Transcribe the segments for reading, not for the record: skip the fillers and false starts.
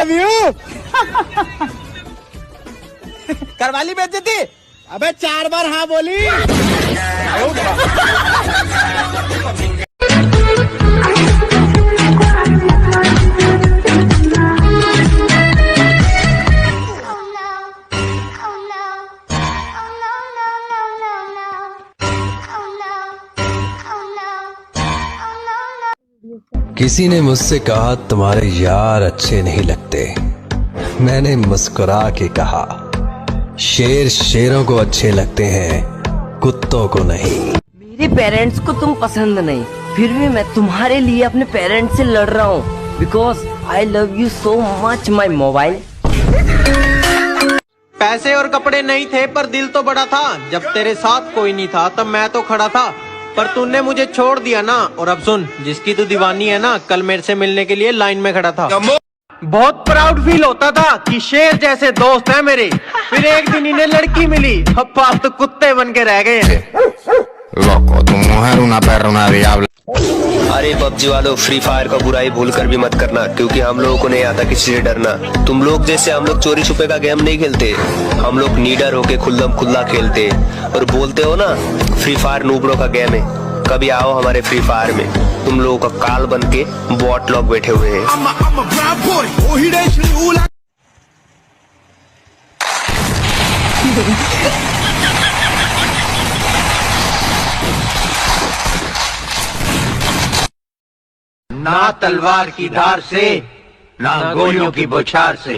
Love you. करवाली बेइज्जती। अबे 4 बार हाँ बोली। किसी ने मुझसे कहा तुम्हारे यार अच्छे नहीं लगते। मैंने मुस्कुरा के कहा शेर शेरों को अच्छे लगते हैं, कुत्तों को नहीं। मेरे पेरेंट्स को तुम पसंद नहीं, फिर भी मैं तुम्हारे लिए अपने पेरेंट्स से लड़ रहा हूँ, because I love you so much my mobile. पैसे और कपड़े नहीं थे पर दिल तो बड़ा था। जब तेरे साथ कोई नहीं था तब मैं तो खड़ा था, पर तूने मुझे छोड़ दिया ना। और अब सुन, जिसकी तू दीवानी है ना, कल मेरे से मिलने के लिए लाइन में खड़ा था। बहुत प्राउड फील होता था कि शेर जैसे दोस्त हैं मेरे। फिर एक दिन इन्हें लड़की मिली, अब आप तो कुत्ते बन के रह गए। अरे पबजी वालों, फ्री फायर का बुराई भूल कर भी मत करना, क्योंकि हम लोगों को नहीं आता किसी से डरना। तुम लोग जैसे हम लोग चोरी छुपे का गेम नहीं खेलते, हम लोग नीडर होके खुल्लम खुल्ला खेलते। और बोलते हो ना फ्री फायर नूबड़ों का गेम है, कभी आओ हमारे फ्री फायर में, तुम लोगों का काल बन के बॉट लोग बैठे हुए हैं। ना तलवार की धार से, ना गोलियों की बौछार से।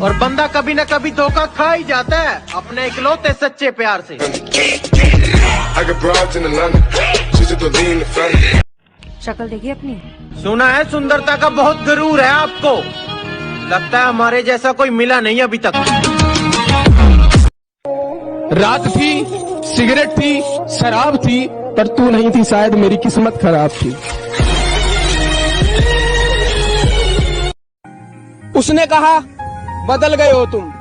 और बंदा कभी न कभी धोखा खा ही जाता है अपने इकलौते सच्चे प्यार से। शक्ल देखिए अपनी। सुना है सुंदरता का बहुत गरूर है आपको, लगता है हमारे जैसा कोई मिला नहीं अभी तक। रात थी, सिगरेट थी, शराब थी, पर तू नहीं थी, शायद मेरी किस्मत खराब थी। उसने कहा बदल गए हो तुम,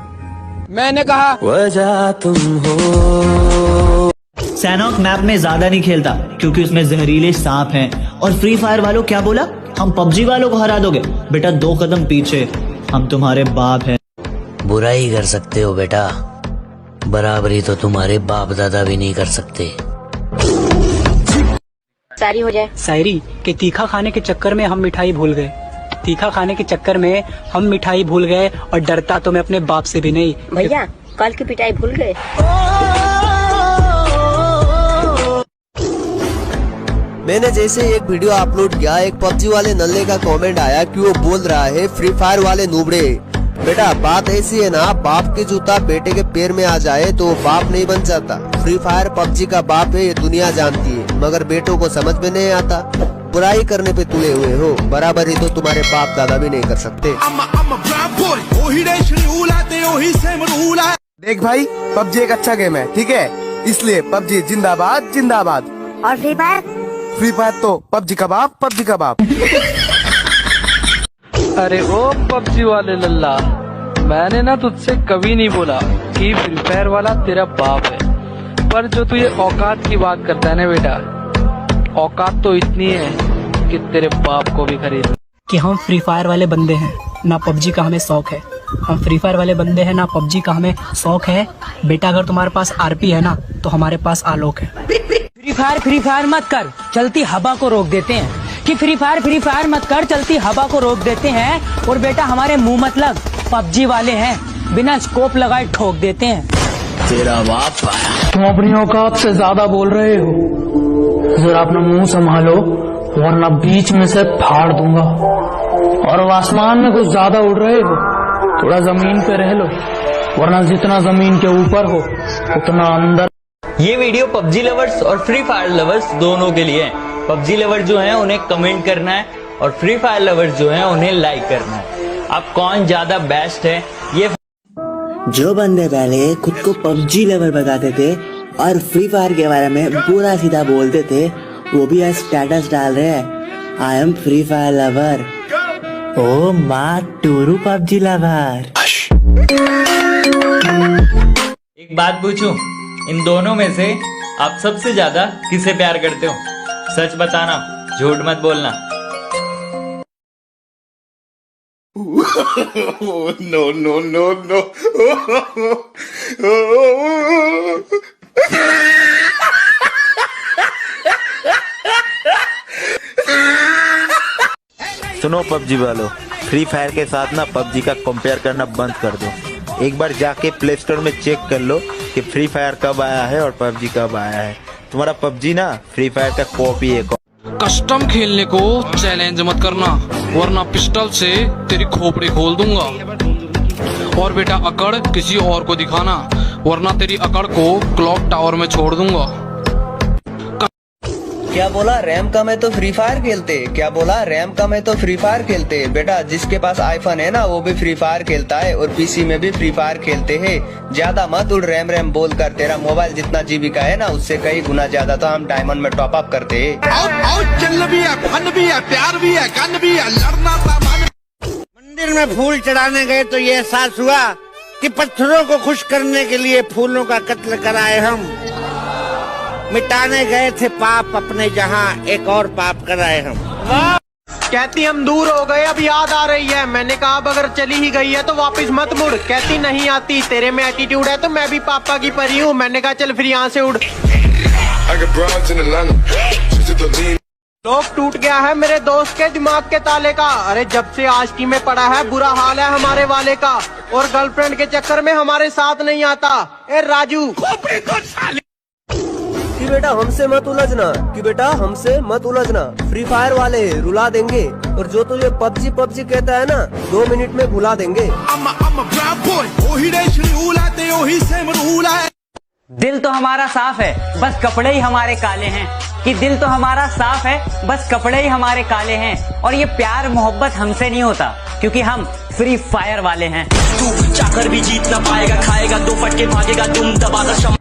मैंने कहा वजह तुम हो। सैनॉक मैप में ज्यादा नहीं खेलता क्योंकि उसमें जहरीले सांप हैं। और फ्री फायर वालों क्या बोला, हम पबजी वालों को हरा दोगे? बेटा 2 कदम पीछे, हम तुम्हारे बाप हैं। बुराई कर सकते हो बेटा, बराबरी तो तुम्हारे बाप दादा भी नहीं कर सकते। शायरी हो जाए। शायरी के तीखा खाने के चक्कर में हम मिठाई भूल गए, तीखा खाने के चक्कर में हम मिठाई भूल गए, और डरता तो मैं अपने बाप से भी नहीं। भैया कल की पिटाई भूल गए। मैंने जैसे एक वीडियो अपलोड किया, एक पबजी वाले नल्ले का कमेंट आया कि वो बोल रहा है फ्री फायर वाले नूबड़े। बेटा बात ऐसी है ना, बाप के जूता बेटे के पैर में आ जाए तो बाप नहीं बन जाता। फ्री फायर पबजी का बाप है, ये दुनिया जानती है, मगर बेटों को समझ में नहीं आता। बुराई करने पे तुले हुए हो, बराबर ही तो तुम्हारे बाप दादा भी नहीं कर सकते। देख भाई, पबजी एक अच्छा गेम है, ठीक है, इसलिए पबजी जिंदाबाद जिंदाबाद। और फ्री फायर? फ्री फायर तो पबजी का बाप, पबजी का बाप। अरे ओ पबजी वाले लल्ला, मैंने ना तुझसे कभी नहीं बोला कि फ्री फायर वाला तेरा बाप है, पर जो तू ये औकात की बात करता है ना बेटा, औकात तो इतनी है कि तेरे बाप को भी खरीद। कि हम फ्री फायर वाले बंदे हैं ना, पबजी का हमें शौक है। हम फ्री फायर वाले बंदे हैं ना, पबजी का हमें शौक है। बेटा अगर तुम्हारे पास आरपी है ना, तो हमारे पास आलोक है। फ्री फायर मत कर, चलती हवा को रोक देते हैं। कि फ्री फायर मत कर, चलती हवा को रोक देते हैं। और बेटा हमारे मुंह मत लग, पबजी वाले हैं, बिना स्कोप लगाए ठोक देते हैं। तेरा बाप तुम अपनी औकात से ज्यादा बोल रहे हो, जरा अपना मुंह संभालो वरना बीच में से फाड़ दूंगा। और आसमान में कुछ ज्यादा उड़ रहे हो, थोड़ा जमीन पे रह लो, वरना जितना जमीन के ऊपर हो उतना अंदर। ये वीडियो पबजी लवर्स और फ्री फायर लवर्स दोनों के लिए है। पबजी लवर्स जो हैं उन्हें कमेंट करना है, और फ्री फायर लवर्स जो हैं उन्हें लाइक करना है। अब कौन ज्यादा बेस्ट है ये। जो बंदे पहले खुद को पबजी लेवल बताते थे और फ्री फायर के बारे में पूरा सीधा बोलते थे, वो भी आज स्टेटस डाल रहे हैं, I am Free Fire lover. ओ माँ टूरू पबजी लवर। एक बात पूछूं, इन दोनों में से आप सबसे ज्यादा किसे प्यार करते हो? सच बताना, झूठ मत बोलना। No, no, no, no. सुनो पबजी वालों, फ्री फायर के साथ ना पबजी का कंपेयर करना बंद कर दो। एक बार जाके प्ले स्टोर में चेक कर लो कि फ्री फायर कब आया है और पबजी कब आया है। तुम्हारा पबजी ना फ्री फायर का कॉपी है। कस्टम खेलने को चैलेंज मत करना, वरना पिस्टल से तेरी खोपड़ी खोल दूंगा। और बेटा अकड़ किसी और को दिखाना, वरना तेरी अकड़ को क्लॉक टावर में छोड़ दूंगा। क्या बोला, रैम कम है तो फ्री फायर खेलते? क्या बोला, रैम कम है तो फ्री फायर खेलते? बेटा जिसके पास आईफोन है ना वो भी फ्री फायर खेलता है और पीसी में भी फ्री फायर खेलते हैं। ज्यादा मत उड़ रैम बोल कर, तेरा मोबाइल जितना जीबी का है ना उससे कई गुना ज्यादा तो हम डायमंड में टॉप अप करते हैं। मंदिर में फूल चढ़ाने गए तो ये एहसास हुआ कि पत्थरों को खुश करने के लिए फूलों का कत्ल कराए हम। मिटाने गए थे पाप अपने जहां, एक और पाप कराए हम। कहती हम दूर हो गए अब याद आ रही है। मैंने कहा अब अगर चली ही गई है तो वापस मत मुड़। कहती नहीं आती, तेरे में एटीट्यूड है तो मैं भी पापा की परी हूँ। मैंने कहा चल फिर यहाँ से उड़। लोग टूट गया है मेरे दोस्त के दिमाग के ताले का। अरे जब से आशिकी में पड़ा है बुरा हाल है हमारे वाले का, और गर्लफ्रेंड के चक्कर में हमारे साथ नहीं आता। ए राजू कि बेटा हमसे मत उलझना, कि बेटा हमसे मत उलझना। फ्री फायर वाले रुला देंगे, और जो तुझे पबजी पबजी कहता है ना 2 मिनट में भुला देंगे। दिल तो हमारा साफ है बस कपड़े ही हमारे काले हैं, कि दिल तो हमारा साफ है बस कपड़े ही हमारे काले हैं। और ये प्यार मोहब्बत हमसे नहीं होता क्योंकि हम फ्री फायर वाले हैं। तू चाकर भी जीत ना पाएगा, खाएगा 2 फटके भागेगा तुम दबाकर।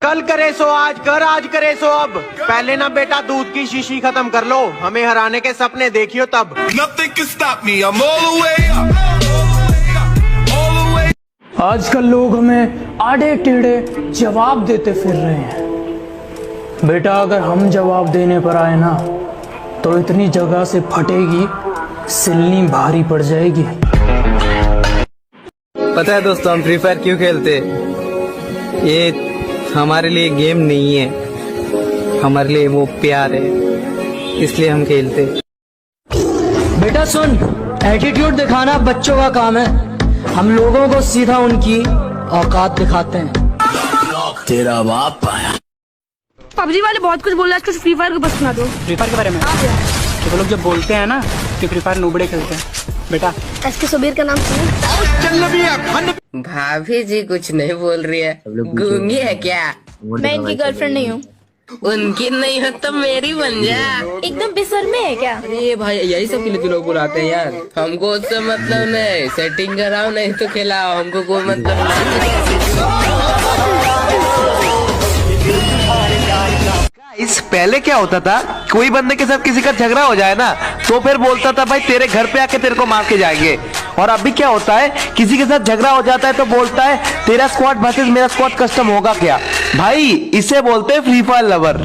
कल करे सो आज कर, आज करे सो अब। पहले ना बेटा दूध की शीशी खत्म कर लो, हमें हराने के सपने देखियो तब। आजकल लोग हमें आड़े टेढ़े जवाब देते फिर रहे हैं। बेटा अगर हम जवाब देने पर आए ना तो इतनी जगह से फटेगी, सिलनी भारी पड़ जाएगी। पता है दोस्तों हम फ्री फायर क्यों खेलते? ये हमारे लिए गेम नहीं है, हमारे लिए वो प्यार है, इसलिए हम खेलते। बेटा सुन, एटीट्यूड दिखाना बच्चों का काम है, हम लोगों को सीधा उनकी औकात दिखाते हैं। तेरा बाप आया। पबजी वाले बहुत कुछ बोल रहे हैं, कुछ फ्री फायर को बस सुना दो। फ्री फायर के बारे में तो लोग जब बोलते हैं ना कि फ्री फायर नूबड़े खेलते हैं। बेटा एसके सुबीर का नाम सुना। भाभी जी कुछ नहीं बोल रही है, गूंगी है क्या? मैं इनकी गर्लफ्रेंड नहीं हूँ। उनकी नहीं हो तो मेरी बन जा। एकदम बेशर्मी है क्या? अरे भाई यही सब के लिए तो लोग बुलाते हैं यार। हमको उससे मतलब नहीं, सेटिंग कराओ नहीं तो खिलाओ, हमको कोई मतलब नहीं। इस पहले क्या होता था, कोई बंदे के साथ किसी का झगड़ा हो जाए ना तो फिर बोलता था भाई तेरे घर पे आके तेरे को मार के जाएंगे। और अभी क्या होता है, किसी के साथ झगड़ा हो जाता है तो बोलता है तेरा स्क्वाड वर्सेस मेरा स्क्वाड कस्टम होगा क्या? भाई इसे बोलते हैं फ्री फायर लवर।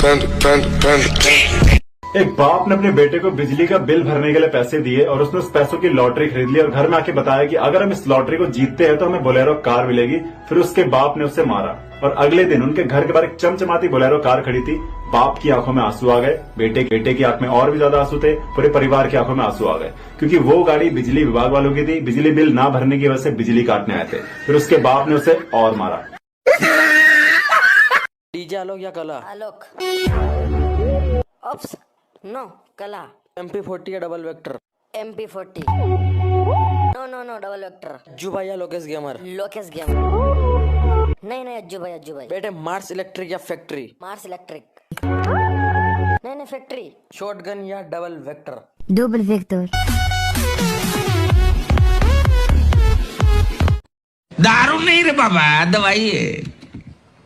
एक बाप ने अपने बेटे को बिजली का बिल भरने के लिए पैसे दिए और उसने उस पैसों की लॉटरी खरीद ली और घर में आके बताया कि अगर हम इस लॉटरी को जीतते हैं तो हमें बोलेरो कार मिलेगी। फिर उसके बाप ने उसे मारा और अगले दिन उनके घर के बाहर एक चमचमाती बोलेरो कार खड़ी थी। बाप की आंखों में आंसू आ गए, बेटे की आंख में और भी ज्यादा आंसू थे, पूरे परिवार की आंखों में आंसू आ गए, क्योंकि वो गाड़ी बिजली विभाग वालों की थी। बिजली बिल ना भरने की वजह से बिजली काटने आए थे। फिर उसके बाप ने उसे और मारा। डीजे आलोक या कला? आलोक। ऑप्स नो कला। MP40 या double vector? MP40। No double vector. Ajju भाई या लोकेश गेमर? लोकेश गेमर। नहीं अज्जू भाई। बेटे मार्स इलेक्ट्रिक या फैक्ट्री? Mars electric. नहीं फैक्ट्री। शॉटगन या डबल वेक्टर? Double vector. दारू नहीं रे बाबा, दवाई है।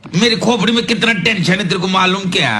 मेरी खोपड़ी में कितना टेंशन है तेरे को मालूम क्या?